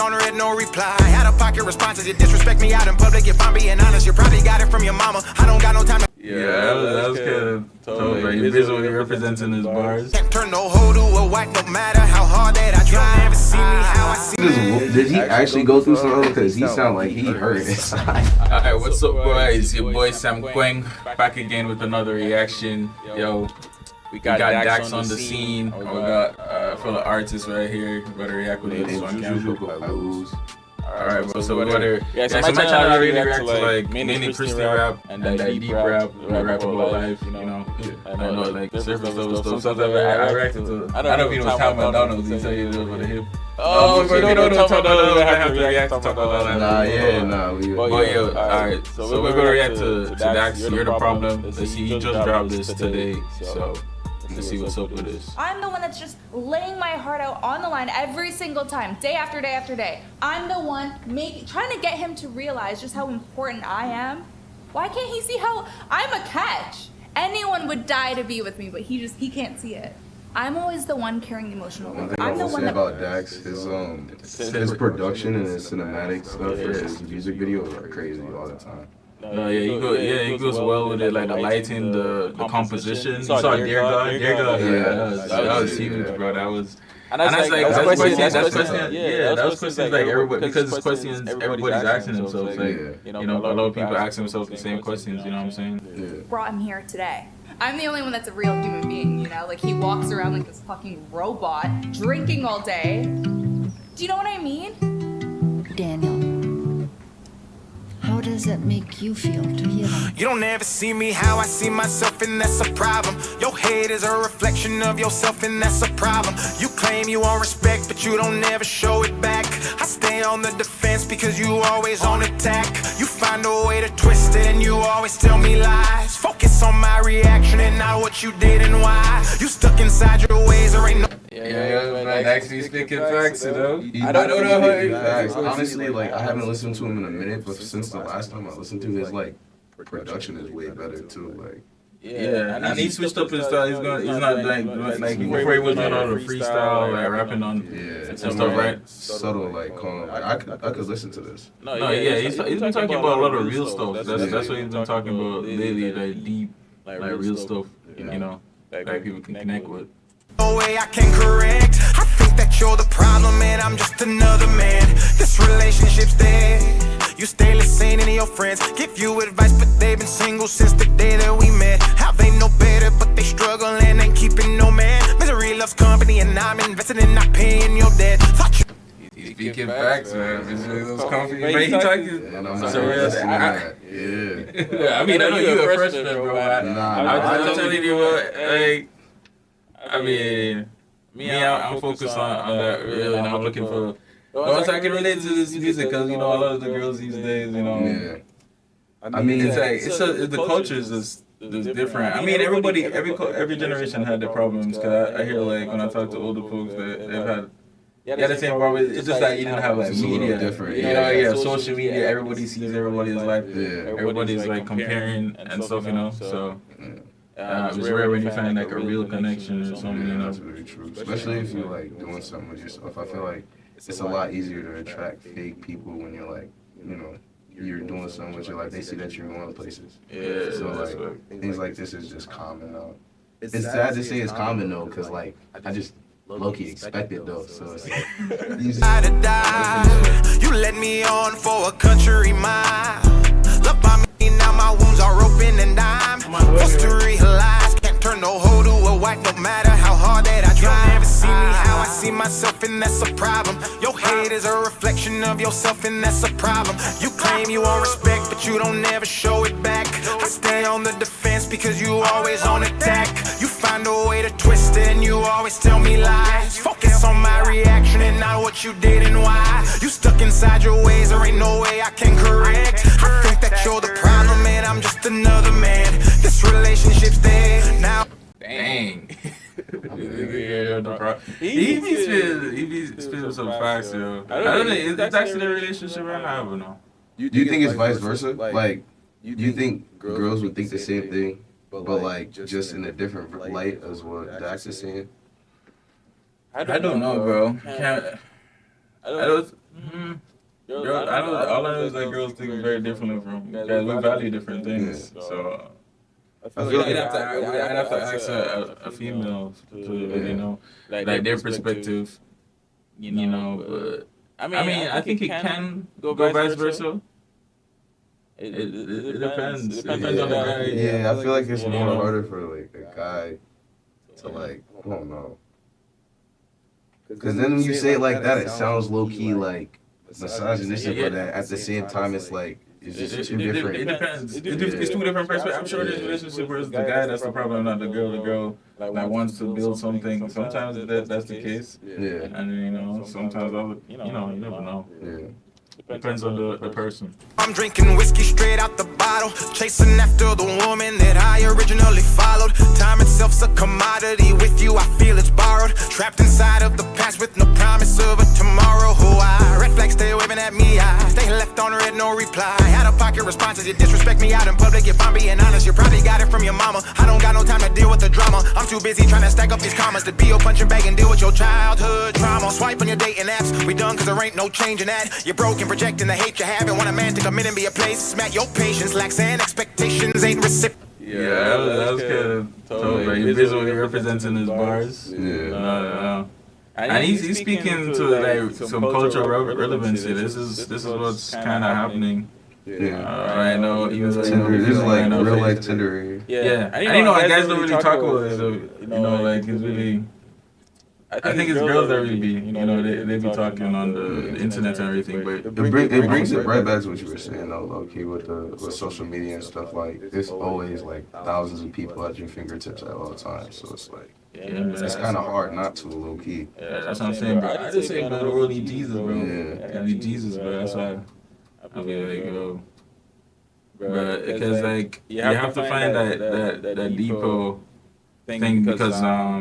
on red, no reply. Out of pocket responses, you disrespect me out in public. If I'm being honest, you probably got it from your mama. I don't got no time to. Yeah, that was kind of totally. You're visually representing his bars. Can't turn no hoe to a wife, no matter how hard that I try. Never see me how I see. Did he actually go through something? Because he sounded like he hurt inside. Alright, what's up, boys? Your boy Sam Quang back again with another reaction. Yo, we got Dax on the scene. We got full of artists right here. We better react with this one. Alright, bro. So we better. Yeah, so my channel really react to like mainly Christian rap and that deep rap. We rap about life, you know. I know like surface level stuff. Sometimes I reacted to. I don't know if you know Tom McDonald's. He tell you about the hip. Oh, if you don't know Tom McDonald's, I have to react to talk about that. But yo, alright. So we're gonna react to Dax. You're the problem. Let's see, he just dropped this today. So. Let's see what's up with this. I'm the one that's just laying my heart out on the line every single time, day after day after day. I'm the one trying to get him to realize just how important I am. Why can't he see how I'm a catch? Anyone would die to be with me, but he can't see it. I'm always the one carrying the emotional weight. I'm the one that about Dax, his production and his cinematic stuff for his music videos are crazy all the time. No, yeah, he goes well with it, like the lighting, the composition. You saw Dear God, that was huge, bro. That was. And that's questions like everybody, because it's questions everybody's asking themselves. Like, you know, a lot of people ask themselves the same questions. You know what I'm saying? Yeah. Brought him here today. I'm the only one that's a real human being, you know? Like, he walks around like this fucking robot, drinking all day. Do you know what I mean? Daniel, how does it make you feel to hear that? You don't ever see me how I see myself, and that's a problem. Your hate is a reflection of yourself, and that's a problem. You claim you want respect, but you don't ever show it back. I stay on the defense because you always on attack. You find a way to twist it, and you always tell me lies. Focus on my reaction and not what you did and why. You stuck inside your ways, there ain't no. Yeah, man, actually speaking facts, you know. I don't know facts. Honestly, like, I haven't listened to him in a minute, but since the last time I listened to his like production is way better too. Like, yeah, and he switched up his style. He's not like before he was doing all the freestyle, like rapping on and stuff, right? Subtle, like calm. Like, I could listen to this. No, yeah, he's been talking about a lot of real stuff. That's what he's been talking about lately, like deep, like real stuff. You know, like people can connect with. No way I can correct. I think that you're the problem and I'm just another man. This relationship's dead. You stay listening to your friends, give you advice, but they've been single since the day that we met. How they know better, but they struggle and ain't keeping no man. Misery loves company and I'm invested in not paying your debt. He's speaking facts, man. Those comfy. But he talking. Yeah. I mean, I know you're a freshman, bro. I'm telling you, like. I mean, I'm focused on that really, and I'm looking for. Once I can relate to this music, because you know a lot of the girls these days, you know. Yeah. I mean, it's like the culture is just different. I mean, every generation had their problems. Cause I hear like when I talk to older folks that they've had. Yeah, the same problem. It's just that you didn't have like media. Different. You know, social media. Everybody sees everybody's life. Everybody's like comparing and stuff. You know, so. It's rare when you find like a real connection or something, you know. That's very true. Especially if you're like doing something with yourself. I feel like it's a lot easier to attract fake people when you're like, you know, you're doing something with your life. They see that you're going places. Yeah. So like things like this is just common now. It's sad to say it's common though, cause like I just low-key expect it though. So it's like you let me on for a country mile. Love by me now, my wounds are open and I'm forced to realize can't turn no hoe to a wife, no matter how hard that I try. You never see me how I see myself, and that's a problem. Your hate is a reflection of yourself, and that's a problem. You claim you want respect, but you don't ever show it back. I stay on the defense because you always on attack. You find a way to twist it, and you always tell me lies. Focus on my reaction and not what you did and why. You stuck inside your ways, there ain't no way I can correct. I think that you're the problem and I'm just another man. This relationship's dead now. Dang. He be spitting some facts, yo. I don't know. Is that actually the relationship right now or no? Do you think it's vice versa? Like, do you think girls would think the same thing, but like just in a different light as what Dax is saying? I don't know, bro. I don't. girl, I know. All I know is that girls think very differently from guys. We value different things. So I feel I'd like have to ask a female to really know, like their perspective. You know, but I mean, I think it can go vice versa. It depends. It depends on the guy. Yeah, I feel like it's more harder for like a guy to like, I don't know. Because then when you say it like that, it sounds low key like misogynistic, but at the same time, it's like it's just two different. It depends. It's two different perspectives. I'm sure there's relationship where it's the guy that's the problem, not the girl. The girl like wants to build something. Sometimes that's the case. Yeah. And you know, sometimes you never know. Yeah. Depends on the person. I'm drinking whiskey straight out the bottle, chasing after the woman that I originally followed. Time itself's a commodity. With you, I feel it's borrowed. Trapped inside of the past with no promise of a tomorrow. Who I red flags stay waving at me. I stay left on red, no reply. Out of pocket responses. You disrespect me out in public. If I'm being honest, you probably got it from your mama. I don't got no time to deal with the drama. I'm too busy trying to stack up these commas to be your punching bag and deal with your childhood trauma. Swipe on your dating apps. We done cause there ain't no change in that. You're broken, projecting the hate you have, and want a man to come in and be a place. Smack your patience, lacks and expectations ain't reciprocal. Yeah, that was kind of totally. He's visually representing his bars. Yeah. And he's speaking to like some cultural relevancy. This is what's kind of happening. Yeah. Right now, even though Tinder, this is like right now, real life Tinder. Yeah, and you know, like guys don't really talk about it. So, you know, like it's really. I think it's girls that really be, you know, they be talking on the internet and everything, but It brings it right back to what you were saying though, low-key, with social media and stuff. Like, it's always like thousands of people at your fingertips at all times. So it's like, it's kind of hard not to, low-key. Yeah, that's what I'm saying, bro. I just say, man, the world need Jesus, bro. Yeah. I need Jesus, bro. That's why I mean, like, yo. But because, like, you have to find that deeper thing because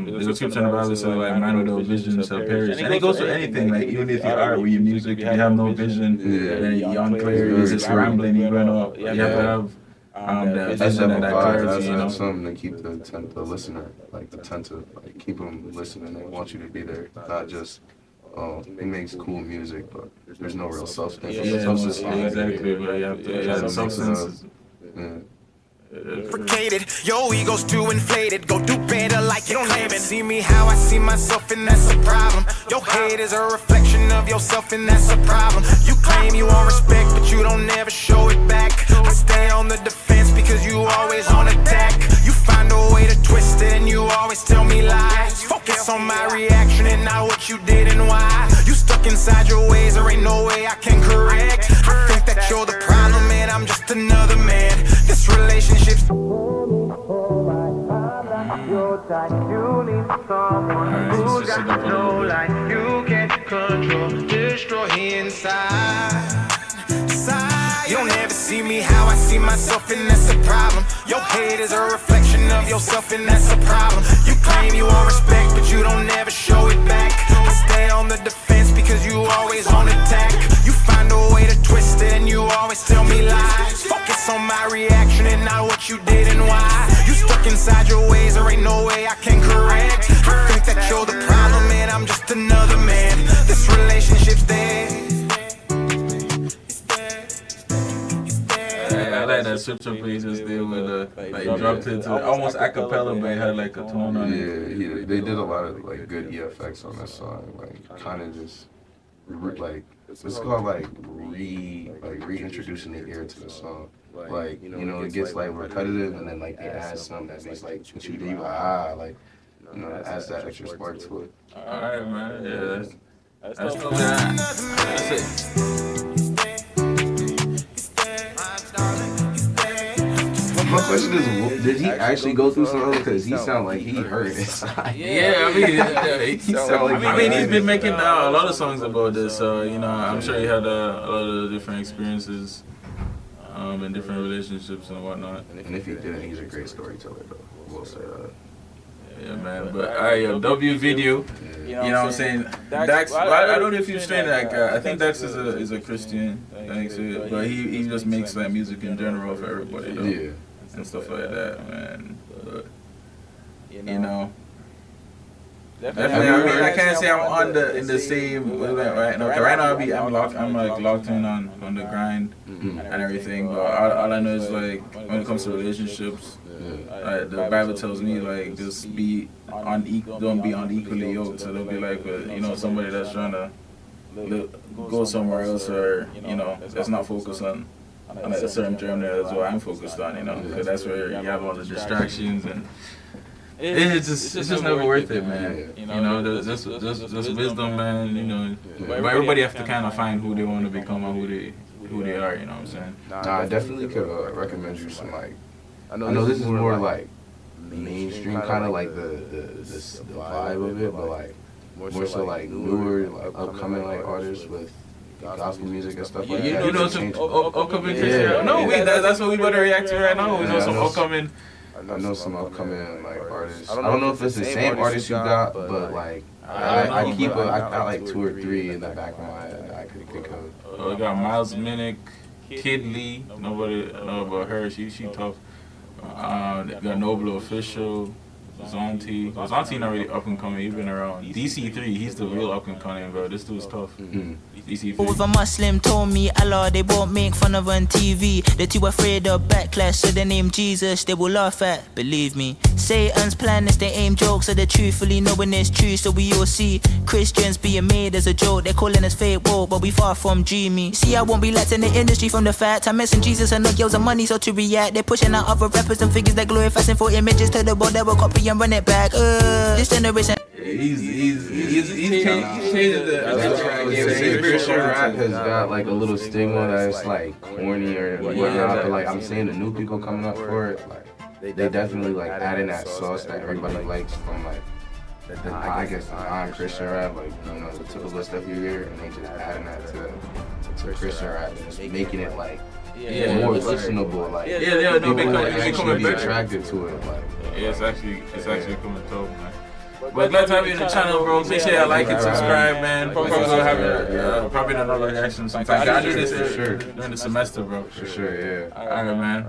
there's a scripture in the Bible that says like man without vision shall perish, and it goes to anything. Like even if you are with your music, if you have no vision, then you're unclear, you're just rambling, you're going up. You have to have that vision and that clarity. You know, That's something to keep the listener like attentive, like keep them listening. They want you to be there, not just he makes cool music, but there's no real substance. Exactly. But you have to have substance. Your ego's too inflated. Go do better like you're claiming. See me how I see myself, and that's a problem. Your hate is a reflection of yourself, and that's a problem. You claim you want respect, but you don't never show it back. I stay on the defense because you always on attack. You find a way to twist it, and you always tell me lies. Focus on my reaction and not what you did and why. You stuck inside your ways, there ain't no way I can correct. I think that you're the problem, and I'm just another man. This relationship's you can't control, destroy inside. You'll never see me how I see myself, and that's a problem. Your hate is a reflection of yourself, and that's a problem. You claim you want respect, but you don't never show it back. I stay on the defense because you always on attack. You find a way to twist it, and you always tell me lies. Focus on my reaction and not what you did and why. You stuck inside your ways, there ain't no way I can correct. I think that you're the problem, and I'm just another man. This relationship's dead. I like that scripture place just there with like dropped it to almost a cappella, but it had like a tone on it. Yeah, they did a lot of like good EFX on this song, like kind of just like it's called like reintroducing the ear to the song. Like you know, it gets like repetitive, and then like they add something that makes like what you do like you know, it adds that extra spark to it. All right, man. Yeah, that's it. My question is, did he actually go through something? Because he sounded like he heard it. Yeah, I mean, he I mean, he's been making a lot of songs about this, so you know, I'm sure he had a lot of different experiences in different relationships and whatnot. And if he didn't, he's a great storyteller, though. We'll say that. Yeah, man. But alright, W Video. You know what I'm saying? Dax, I don't know if you've seen that guy. I think Dax is a Christian, but he just makes like music in general for everybody, though. Yeah. And stuff like that, man. But, you know, Definitely. I mean, I can't say I'm on in the same wavelength right now. 'Cause right now I'm like locked in on the grind and everything. But all I know is like when it comes to relationships, the Bible tells me like just be don't be unequally yoked. So don't be like somebody that's trying to go somewhere else, or that's not focused on a certain journey as what I'm focused on. Because that's where you have all the distractions and. It's just never worth it, man. Just wisdom, man. But everybody have to kind of find who they want to become and who they are. You know what I'm saying? Nah, I definitely could recommend you some like. I know this is more like mainstream, kind of like the vibe of it, but like more so like newer, like upcoming like artists with gospel music and stuff like that. You know some upcoming Christian. No, that's what we better react to right now. We know some upcoming. I know some upcoming like artists. I don't know if it's the same artist you got, but like I got like 2 or 3 in the back of my head that I could think of. We got Miles Minnick, Kid Lee. Nobody know about her. She tough. Got Noble Official, Zonti. Zonti not really up and coming. He's been around. DC3. He's the real up and coming, bro. This dude's tough. DC3. With a Muslim told me Allah, they won't make fun of on TV. They're too afraid of backlash, so the name Jesus they will laugh at, believe me. Satan's plan is they aim jokes, so they're truthfully knowing it's true, so we all see Christians being made as a joke. They're calling us fake woke, but we far from dreamy. See, I won't be left in the industry from the fact I mention Jesus and no girls and money, so to react, they're pushing out other rappers and figures that glorifying for images to the world that will copy and run it back. This generation. He's changing the Christian rap has got like a little stigma that's like corny or whatnot, but like I'm saying the new people coming up for it, like they definitely like adding that sauce that everybody likes from like the non-Christian rap, like the typical stuff you hear, and they just adding that to Christian rap and just making it like more listenable, like people actually be attracted to it, like it's actually coming dope, man. But glad to have you in the channel, bro. Make sure y'all like and subscribe, man. Probably gonna have probably another reaction sometime. I do this during the semester, bro. For sure, yeah. Alright, man.